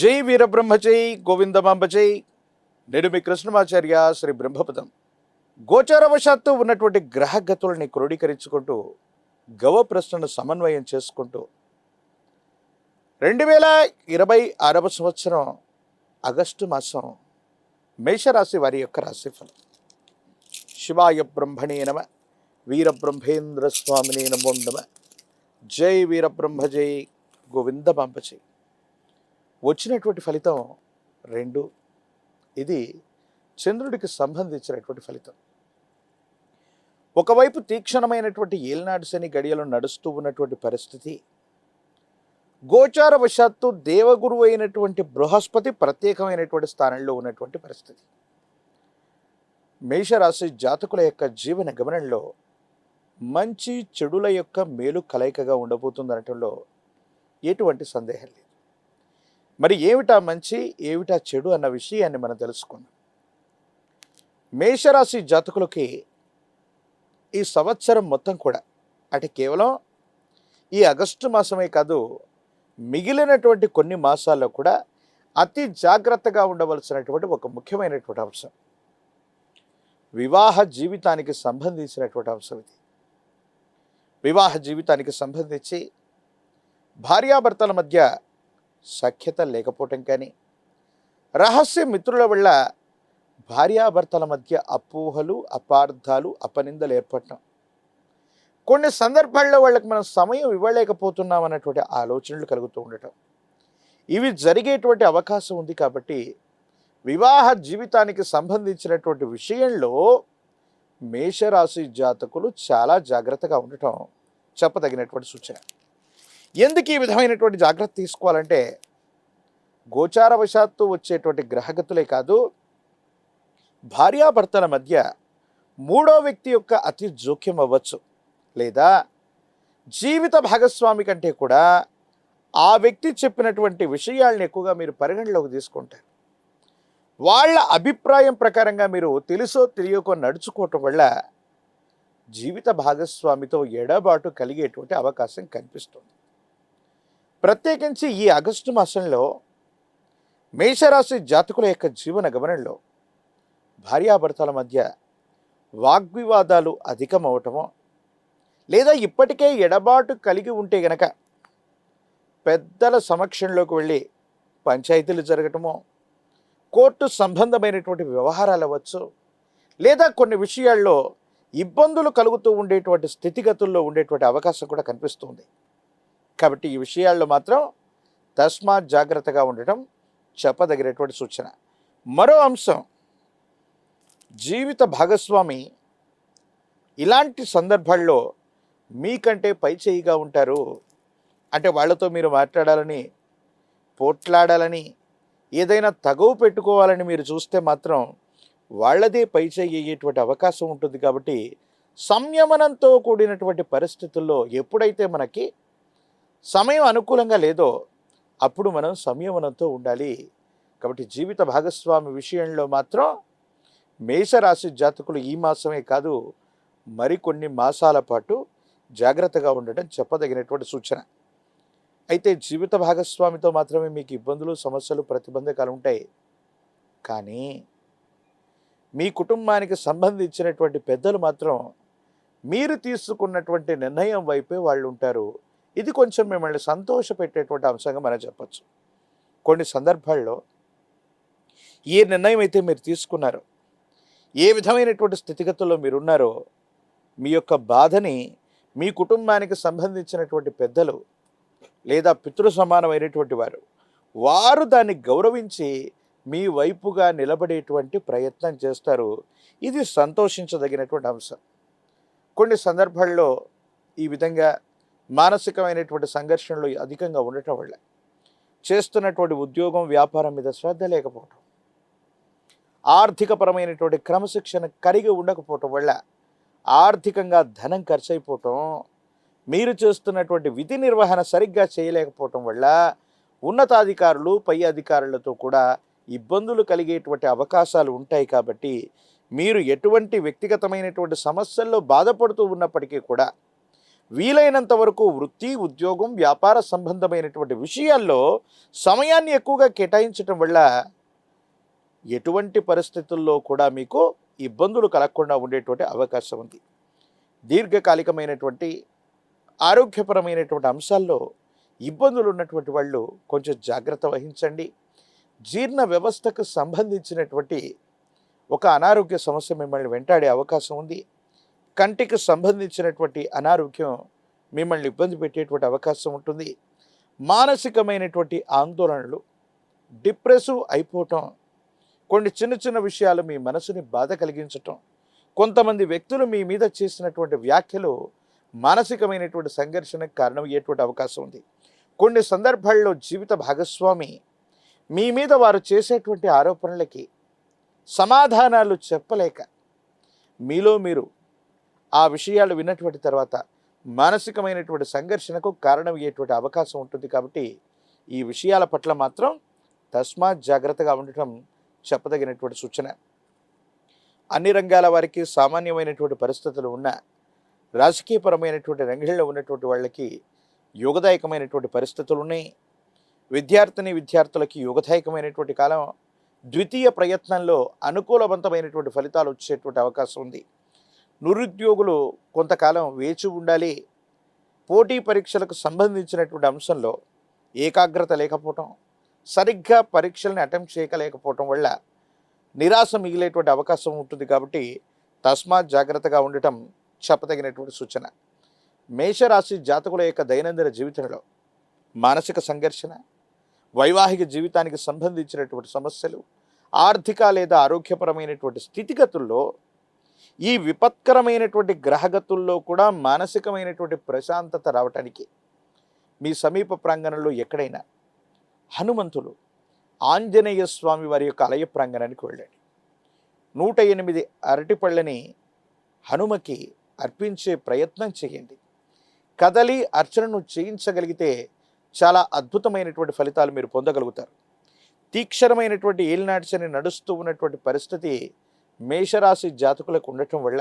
జై వీరబ్రహ్మ జై గోవిందమాంబ జై. నేను మీ కృష్ణమాచార్య శ్రీ బ్రహ్మపదం. గోచారవశాత్తు ఉన్నటువంటి గ్రహగతుల్ని క్రోడీకరించుకుంటూ గవ ప్రశ్నను సమన్వయం చేసుకుంటూ 2026వ సంవత్సరం ఆగస్టు మాసం మేషరాశి వారి యొక్క రాశిఫలం. శివాయ బ్రహ్మణే నమ, వీరబ్రహ్మేంద్ర స్వామినే నమో నమ. జై వీరబ్రహ్మ జై గోవిందమాంబ జై. వచ్చినటువంటి ఫలితం 2. ఇది చంద్రుడికి సంబంధించినటువంటి ఫలితం. ఒకవైపు తీక్షణమైనటువంటి ఏలినాడు శని గడియలు నడుస్తూ ఉన్నటువంటి పరిస్థితి, గోచారవశాత్తు దేవగురువు అయినటువంటి బృహస్పతి ప్రత్యేకమైనటువంటి స్థానంలో ఉన్నటువంటి పరిస్థితి. మేషరాశి జాతకుల యొక్క జీవన గమనంలో మంచి చెడుల యొక్క మేలు కలయికగా ఉండబోతుందనటంలో ఎటువంటి సందేహం లేదు. మరి ఏమిటా మంచి ఏమిటా చెడు అన్న విషయాన్ని మనం తెలుసుకున్నాం. మేషరాశి జాతకులకి ఈ సంవత్సరం మొత్తం కూడా, అంటే కేవలం ఈ ఆగస్టు మాసమే కాదు, మిగిలినటువంటి కొన్ని మాసాల్లో కూడా అతి జాగ్రత్తగా ఉండవలసినటువంటి ఒక ముఖ్యమైనటువంటి అంశం, వివాహ జీవితానికి సంబంధించినటువంటి అంశం ఇది. వివాహ జీవితానికి సంబంధించి భార్యాభర్తల మధ్య సఖ్యత లేకపోవటం కానీ, రహస్య మిత్రుల వల్ల భార్యాభర్తల మధ్య అపోహలు, అపార్థాలు, అపనిందలు ఏర్పడటం, కొన్ని సందర్భాల్లో వాళ్ళకి మనం సమయం ఇవ్వలేకపోతున్నాం అన్నటువంటి ఆలోచనలు కలుగుతూ ఉండటం, ఇవి జరిగేటువంటి అవకాశం ఉంది. కాబట్టి వివాహ జీవితానికి సంబంధించినటువంటి విషయంలో మేషరాశి జాతకులు చాలా జాగ్రత్తగా ఉండటం చెప్పదగినటువంటి సూచన. ఎందుకు ఈ విధమైనటువంటి జాగ్రత్త తీసుకోవాలంటే, గోచారవశాత్తు వచ్చేటువంటి గ్రహగతులే కాదు, భార్యాభర్తల మధ్య 3వ వ్యక్తి యొక్క అతి జోక్యం అవ్వచ్చు, లేదా జీవిత భాగస్వామి కంటే కూడా ఆ వ్యక్తి చెప్పినటువంటి విషయాలను ఎక్కువగా మీరు పరిగణలోకి తీసుకుంటారు. వాళ్ళ అభిప్రాయం ప్రకారంగా మీరు తెలుసో తెలియకో నడుచుకోవటం వల్ల జీవిత భాగస్వామితో ఎడబాటు కలిగేటువంటి అవకాశం కనిపిస్తుంది. ప్రత్యేకించి ఈ ఆగస్టు మాసంలో మేషరాశి జాతకుల యొక్క జీవన గమనంలో భార్యాభర్తల మధ్య వాగ్వివాదాలు అధికమవటమో, లేదా ఇప్పటికే ఎడబాటు కలిగి ఉంటే గనక పెద్దల సమక్షంలోకి వెళ్ళి పంచాయతీలు జరగటమో, కోర్టు సంబంధమైనటువంటి వ్యవహారాలు అవ్వచ్చు, లేదా కొన్ని విషయాల్లో ఇబ్బందులు కలుగుతూ ఉండేటువంటి స్థితిగతుల్లో ఉండేటువంటి అవకాశం కూడా కనిపిస్తుంది. కాబట్టి ఈ విషయాల్లో మాత్రం తస్మాత్ జాగ్రత్తగా ఉండటం చెప్పదగినటువంటి సూచన. మరో అంశం, జీవిత భాగస్వామి ఇలాంటి సందర్భాల్లో మీకంటే పై చేయిగా ఉంటారు. అంటే వాళ్ళతో మీరు మాట్లాడాలని, పోట్లాడాలని, ఏదైనా తగువ పెట్టుకోవాలని మీరు చూస్తే మాత్రం వాళ్ళదే పై చేయి అయ్యేటువంటి అవకాశం ఉంటుంది. కాబట్టి సంయమనంతో కూడినటువంటి పరిస్థితుల్లో ఎప్పుడైతే మనకి సమయం అనుకూలంగా లేదో అప్పుడు మనం సంయమనంతో ఉండాలి. కాబట్టి జీవిత భాగస్వామి విషయంలో మాత్రం మేషరాశి జాతకులు ఈ మాసమే కాదు, మరికొన్ని మాసాల పాటు జాగ్రత్తగా ఉండటం చెప్పదగినటువంటి సూచన. అయితే జీవిత భాగస్వామితో మాత్రమే మీకు ఇబ్బందులు, సమస్యలు, ప్రతిబంధకాలు ఉంటాయి. కానీ మీ కుటుంబానికి సంబంధించినటువంటి పెద్దలు మాత్రం మీరు తీసుకున్నటువంటి నిర్ణయం వైపే వాళ్ళు ఉంటారు. ఇది కొంచెం మిమ్మల్ని సంతోషపెట్టేటువంటి అంశంగా మనం చెప్పచ్చు. కొన్ని సందర్భాల్లో ఏ నిర్ణయం అయితే మీరు తీసుకున్నారో, ఏ విధమైనటువంటి స్థితిగతుల్లో మీరున్నారో, మీ యొక్క బాధని మీ కుటుంబానికి సంబంధించినటువంటి పెద్దలు లేదా పితృ సమానమైనటువంటి వారు దాన్ని గౌరవించి మీ వైపుగా నిలబడేటువంటి ప్రయత్నం చేస్తారు. ఇది సంతోషించదగినటువంటి అంశం. కొన్ని సందర్భాల్లో ఈ విధంగా మానసికమైనటువంటి సంఘర్షణలు అధికంగా ఉండటం వల్ల, చేస్తున్నటువంటి ఉద్యోగం, వ్యాపారం మీద శ్రద్ధ లేకపోవటం, ఆర్థికపరమైనటువంటి క్రమశిక్షణ కలిగి ఉండకపోవటం వల్ల ఆర్థికంగా ధనం ఖర్చు అయిపోవటం, మీరు చేస్తున్నటువంటి విధి నిర్వహణ సరిగ్గా చేయలేకపోవటం వల్ల ఉన్నతాధికారులు, పై అధికారులతో కూడా ఇబ్బందులు కలిగేటువంటి అవకాశాలు ఉంటాయి. కాబట్టి మీరు ఎటువంటి వ్యక్తిగతమైనటువంటి సమస్యల్లో బాధపడుతూ ఉన్నప్పటికీ కూడా వీలైనంత వరకు వృత్తి, ఉద్యోగం, వ్యాపార సంబంధమైనటువంటి విషయాల్లో సమయాన్ని ఎక్కువగా కేటాయించటం వల్ల ఎటువంటి పరిస్థితుల్లో కూడా మీకు ఇబ్బందులు కలగకుండా ఉండేటువంటి అవకాశం ఉంది. దీర్ఘకాలికమైనటువంటి ఆరోగ్యపరమైనటువంటి అంశాల్లో ఇబ్బందులు ఉన్నటువంటి వాళ్ళు కొంచెం జాగ్రత్త వహించండి. జీర్ణ వ్యవస్థకు సంబంధించినటువంటి ఒక అనారోగ్య సమస్య మిమ్మల్ని వెంటాడే అవకాశం ఉంది. కంటికి సంబంధించినటువంటి అనారోగ్యం మిమ్మల్ని ఇబ్బంది పెట్టేటువంటి అవకాశం ఉంటుంది. మానసికమైనటువంటి ఆందోళనలు, డిప్రెసివ్ అయిపోవటం, కొన్ని చిన్న చిన్న విషయాలు మీ మనసుని బాధ కలిగించటం, కొంతమంది వ్యక్తులు మీ మీద చేసినటువంటి వ్యాఖ్యలు మానసికమైనటువంటి సంఘర్షణకు కారణమయ్యేటువంటి అవకాశం ఉంది. కొన్ని సందర్భాల్లో జీవిత భాగస్వామి మీ మీద వారు చేసేటువంటి ఆరోపణలకి సమాధానాలు చెప్పలేక మీలో మీరు ఆ విషయాలు విన్నటువంటి తర్వాత మానసికమైనటువంటి సంఘర్షణకు కారణమయ్యేటువంటి అవకాశం ఉంటుంది. కాబట్టి ఈ విషయాల పట్ల మాత్రం తస్మాత్ జాగ్రత్తగా ఉండటం చెప్పదగినటువంటి సూచన. అన్ని రంగాల వారికి సామాన్యమైనటువంటి పరిస్థితులు ఉన్న రాజకీయపరమైనటువంటి రంగంలో ఉన్నటువంటి వాళ్ళకి యోగదాయకమైనటువంటి పరిస్థితులు ఉన్నాయి. విద్యార్థులకి యోగదాయకమైనటువంటి కాలం. ద్వితీయ ప్రయత్నంలో అనుకూలవంతమైనటువంటి ఫలితాలు వచ్చేటువంటి అవకాశం ఉంది. నిరుద్యోగులు కొంతకాలం వేచి ఉండాలి. పోటీ పరీక్షలకు సంబంధించినటువంటి అంశంలో ఏకాగ్రత లేకపోవటం, సరిగ్గా పరీక్షల్ని అటెంప్ట్ చేయలేకపోవటం వల్ల నిరాశ మిగిలేటువంటి అవకాశం ఉంటుంది. కాబట్టి తస్మాత్ జాగ్రత్తగా ఉండటం చెప్పదగినటువంటి సూచన. మేషరాశి జాతకుల యొక్క దైనందిన జీవితంలో మానసిక సంఘర్షణ, వైవాహిక జీవితానికి సంబంధించినటువంటి సమస్యలు, ఆర్థిక లేదా ఆరోగ్యపరమైనటువంటి స్థితిగతుల్లో ఈ విపత్కరమైనటువంటి గ్రహగతుల్లో కూడా మానసికమైనటువంటి ప్రశాంతత రావటానికి మీ సమీప ప్రాంగణంలో ఎక్కడైనా హనుమంతులు, ఆంజనేయ స్వామి వారి యొక్క ఆలయ ప్రాంగణానికి వెళ్ళండి. 108 అరటిపళ్ళని హనుమకి అర్పించే ప్రయత్నం చేయండి. కదలి అర్చనను చేయించగలిగితే చాలా అద్భుతమైనటువంటి ఫలితాలు మీరు పొందగలుగుతారు. తీక్షణమైనటువంటి ఏలినాటి శని నడుస్తూ ఉన్నటువంటి పరిస్థితి మేషరాశి జాతకులకు ఉండటం వల్ల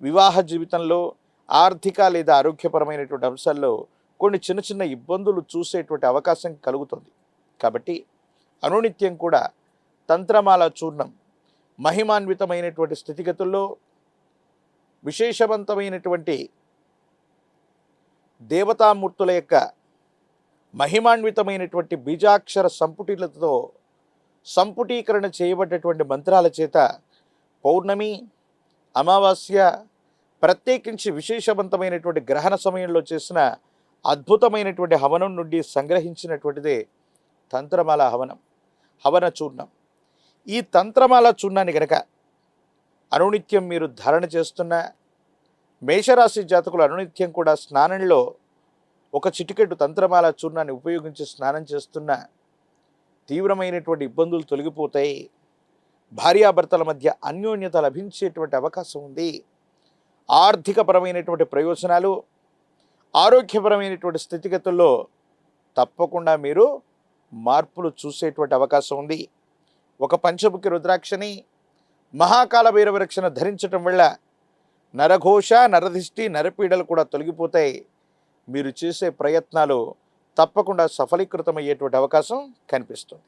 వివాహ జీవితంలో ఆర్థిక లేదా ఆరోగ్యపరమైనటువంటి అంశాల్లో కొన్ని చిన్న చిన్న ఇబ్బందులు చూసేటువంటి అవకాశం కలుగుతుంది. కాబట్టి అనునిత్యం కూడా తంత్రమాల చూర్ణం మహిమాన్వితమైనటువంటి స్థితిగతుల్లో విశేషవంతమైనటువంటి దేవతామూర్తుల యొక్క మహిమాన్వితమైనటువంటి బీజాక్షర సంపుటిలతో సంపుటీకరణ చేయబడ్డటువంటి మంత్రాల చేత పౌర్ణమి, అమావాస్య, ప్రత్యేకించి విశేషవంతమైనటువంటి గ్రహణ సమయంలో చేసిన అద్భుతమైనటువంటి హవనం నుండి సంగ్రహించినటువంటిదే తంత్రమాల హవన చూర్ణం. ఈ తంత్రమాల చూర్ణాన్ని గనక అనునిత్యం మీరు ధారణ చేస్తున్న మేషరాశి జాతకులు అనునిత్యం కూడా స్నానంలో ఒక చిటికెడు తంత్రమాల చూర్ణాన్ని ఉపయోగించి స్నానం చేస్తున్న తీవ్రమైనటువంటి ఇబ్బందులు తొలగిపోతాయి. భార్యాభర్తల మధ్య అన్యోన్యత లభించేటువంటి అవకాశం ఉంది. ఆర్థికపరమైనటువంటి ప్రయోజనాలు, ఆరోగ్యపరమైనటువంటి స్థితిగతుల్లో తప్పకుండా మీరు మార్పులు చూసేటువంటి అవకాశం ఉంది. ఒక పంచముఖి రుద్రాక్షని, మహాకాల భైరవరక్షణ ధరించటం వల్ల నరఘోష, నరదిష్టి, నరపీడలు కూడా తొలగిపోతాయి. మీరు చేసే ప్రయత్నాలు తప్పకుండా సఫలీకృతమయ్యేటువంటి అవకాశం కనిపిస్తుంది.